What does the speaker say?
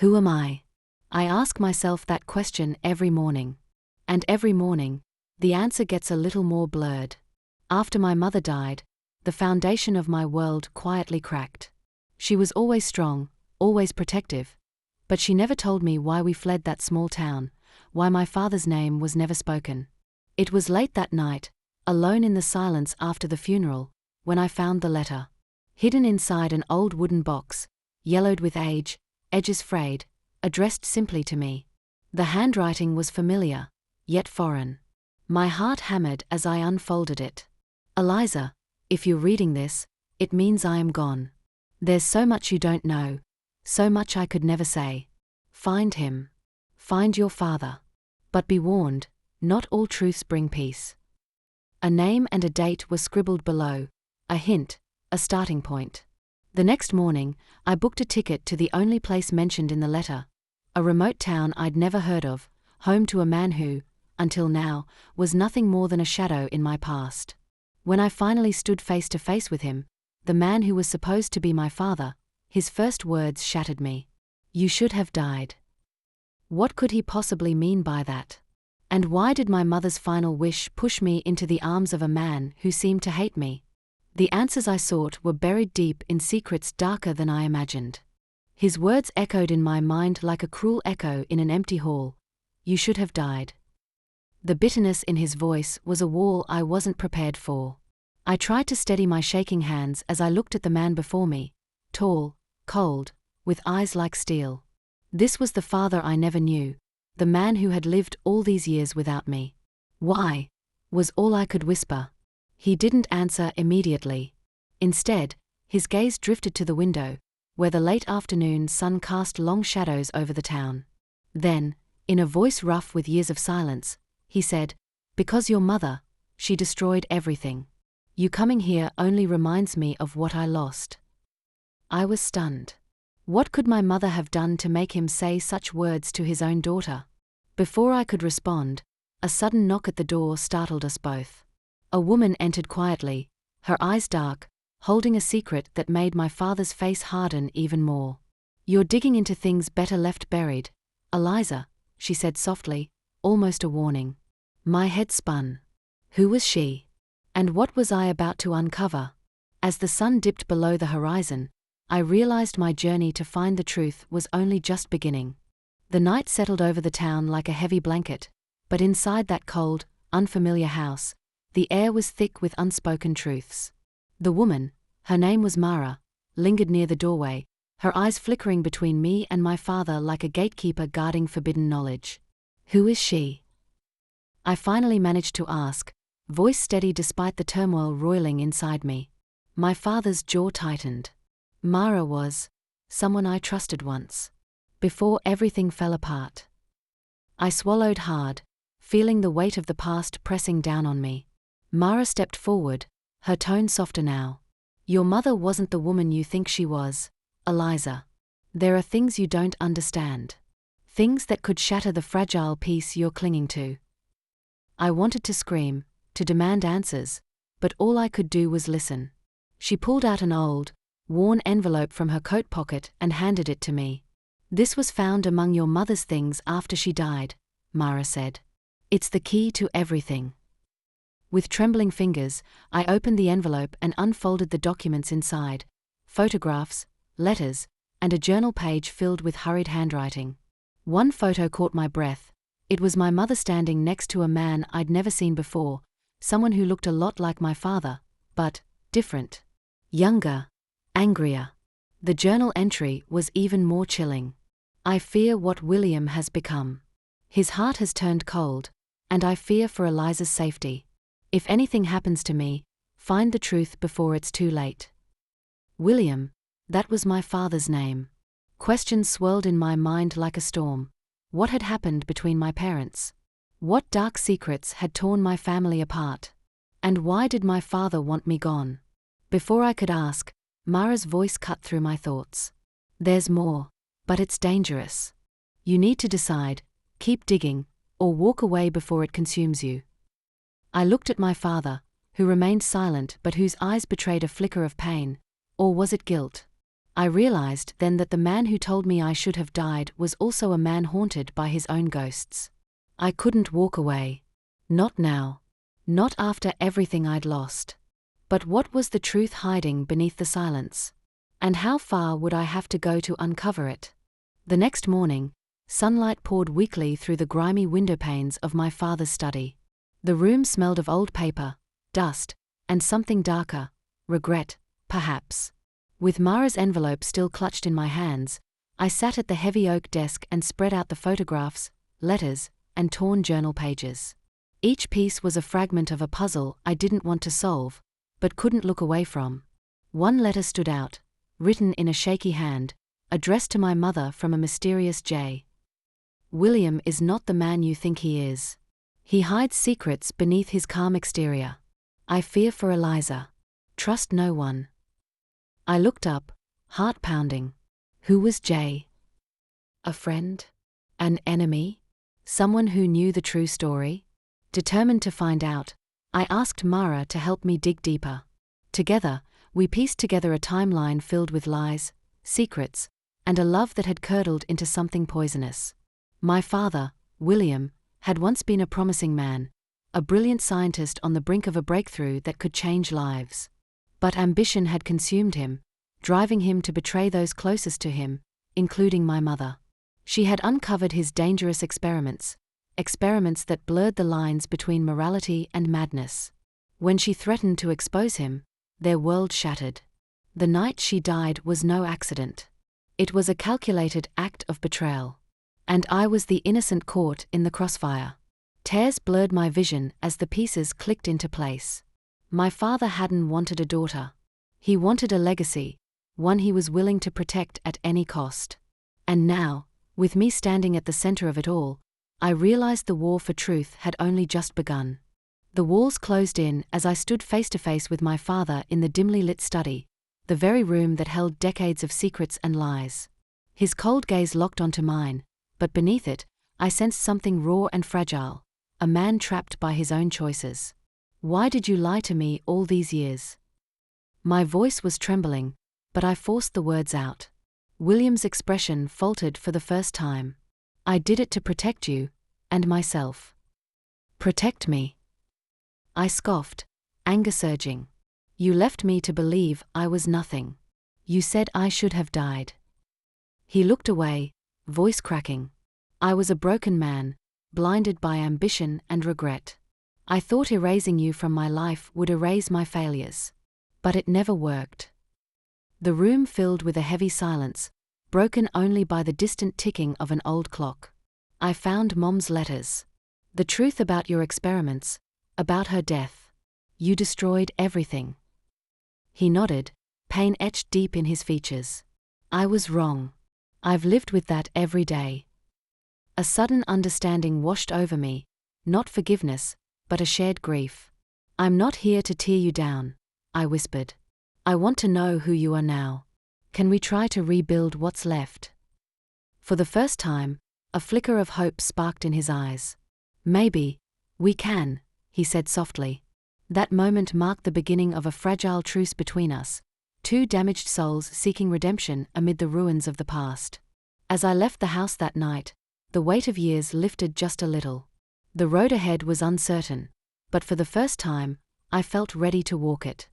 Who am I? I ask myself that question every morning. And every morning, the answer gets a little more blurred. After my mother died, the foundation of my world quietly cracked. She was always strong, always protective, but she never told me why we fled that small town, why my father's name was never spoken. It was late that night, alone in the silence after the funeral, when I found the letter. Hidden inside an old wooden box, yellowed with age, edges frayed, addressed simply to me. The handwriting was familiar, yet foreign. My heart hammered as I unfolded it. Eliza, if you're reading this, it means I am gone. There's so much you don't know, so much I could never say. Find him. Find your father. But be warned, not all truths bring peace. A name and a date were scribbled below, a hint, a starting point. The next morning, I booked a ticket to the only place mentioned in the letter, a remote town I'd never heard of, home to a man who, until now, was nothing more than a shadow in my past. When I finally stood face to face with him, the man who was supposed to be my father, his first words shattered me. You should have died. What could he possibly mean by that? And why did my mother's final wish push me into the arms of a man who seemed to hate me? The answers I sought were buried deep in secrets darker than I imagined. His words echoed in my mind like a cruel echo in an empty hall. You should have died. The bitterness in his voice was a wall I wasn't prepared for. I tried to steady my shaking hands as I looked at the man before me, tall, cold, with eyes like steel. This was the father I never knew, the man who had lived all these years without me. Why? Was all I could whisper. He didn't answer immediately. Instead, his gaze drifted to the window, where the late afternoon sun cast long shadows over the town. Then, in a voice rough with years of silence, he said, "Because your mother, she destroyed everything. You coming here only reminds me of what I lost." I was stunned. What could my mother have done to make him say such words to his own daughter? Before I could respond, a sudden knock at the door startled us both. A woman entered quietly, her eyes dark, holding a secret that made my father's face harden even more. "You're digging into things better left buried, Eliza," she said softly, almost a warning. My head spun. Who was she? And what was I about to uncover? As the sun dipped below the horizon, I realized my journey to find the truth was only just beginning. The night settled over the town like a heavy blanket, but inside that cold, unfamiliar house, the air was thick with unspoken truths. The woman, her name was Mara, lingered near the doorway, her eyes flickering between me and my father like a gatekeeper guarding forbidden knowledge. Who is she? I finally managed to ask, voice steady despite the turmoil roiling inside me. My father's jaw tightened. Mara was someone I trusted once, before everything fell apart. I swallowed hard, feeling the weight of the past pressing down on me. Mara stepped forward, her tone softer now. Your mother wasn't the woman you think she was, Eliza. There are things you don't understand. Things that could shatter the fragile peace you're clinging to. I wanted to scream, to demand answers, but all I could do was listen. She pulled out an old, worn envelope from her coat pocket and handed it to me. "This was found among your mother's things after she died," Mara said. "It's the key to everything." With trembling fingers, I opened the envelope and unfolded the documents inside, photographs, letters, and a journal page filled with hurried handwriting. One photo caught my breath. It was my mother standing next to a man I'd never seen before, someone who looked a lot like my father, but different. Younger. Angrier. The journal entry was even more chilling. "I fear what William has become. His heart has turned cold, and I fear for Eliza's safety. If anything happens to me, find the truth before it's too late." William, that was my father's name. Questions swirled in my mind like a storm. What had happened between my parents? What dark secrets had torn my family apart? And why did my father want me gone? Before I could ask, Mara's voice cut through my thoughts. "There's more, but it's dangerous. You need to decide, keep digging, or walk away before it consumes you." I looked at my father, who remained silent but whose eyes betrayed a flicker of pain, or was it guilt? I realized then that the man who told me I should have died was also a man haunted by his own ghosts. I couldn't walk away. Not now. Not after everything I'd lost. But what was the truth hiding beneath the silence? And how far would I have to go to uncover it? The next morning, sunlight poured weakly through the grimy windowpanes of my father's study. The room smelled of old paper, dust, and something darker, regret, perhaps. With Mara's envelope still clutched in my hands, I sat at the heavy oak desk and spread out the photographs, letters, and torn journal pages. Each piece was a fragment of a puzzle I didn't want to solve, but couldn't look away from. One letter stood out, written in a shaky hand, addressed to my mother from a mysterious J. William is not the man you think he is. He hides secrets beneath his calm exterior. I fear for Eliza. Trust no one. I looked up, heart pounding. Who was Jay? A friend? An enemy? Someone who knew the true story? Determined to find out, I asked Mara to help me dig deeper. Together, we pieced together a timeline filled with lies, secrets, and a love that had curdled into something poisonous. My father, William, had once been a promising man, a brilliant scientist on the brink of a breakthrough that could change lives. But ambition had consumed him, driving him to betray those closest to him, including my mother. She had uncovered his dangerous experiments that blurred the lines between morality and madness. When she threatened to expose him, their world shattered. The night she died was no accident. It was a calculated act of betrayal. And I was the innocent caught in the crossfire. Tears blurred my vision as the pieces clicked into place. My father hadn't wanted a daughter. He wanted a legacy, one he was willing to protect at any cost. And now, with me standing at the center of it all, I realized the war for truth had only just begun. The walls closed in as I stood face to face with my father in the dimly lit study, the very room that held decades of secrets and lies. His cold gaze locked onto mine, but beneath it, I sensed something raw and fragile, a man trapped by his own choices. Why did you lie to me all these years? My voice was trembling, but I forced the words out. William's expression faltered for the first time. I did it to protect you, and myself. Protect me? I scoffed, anger surging. You left me to believe I was nothing. You said I should have died. He looked away, voice cracking. I was a broken man, blinded by ambition and regret. I thought erasing you from my life would erase my failures. But it never worked. The room filled with a heavy silence, broken only by the distant ticking of an old clock. I found Mom's letters. The truth about your experiments, about her death. You destroyed everything. He nodded, pain etched deep in his features. I was wrong. I've lived with that every day. A sudden understanding washed over me, not forgiveness, but a shared grief. I'm not here to tear you down, I whispered. I want to know who you are now. Can we try to rebuild what's left? For the first time, a flicker of hope sparked in his eyes. Maybe we can, he said softly. That moment marked the beginning of a fragile truce between us, two damaged souls seeking redemption amid the ruins of the past. As I left the house that night, the weight of years lifted just a little. The road ahead was uncertain, but for the first time, I felt ready to walk it.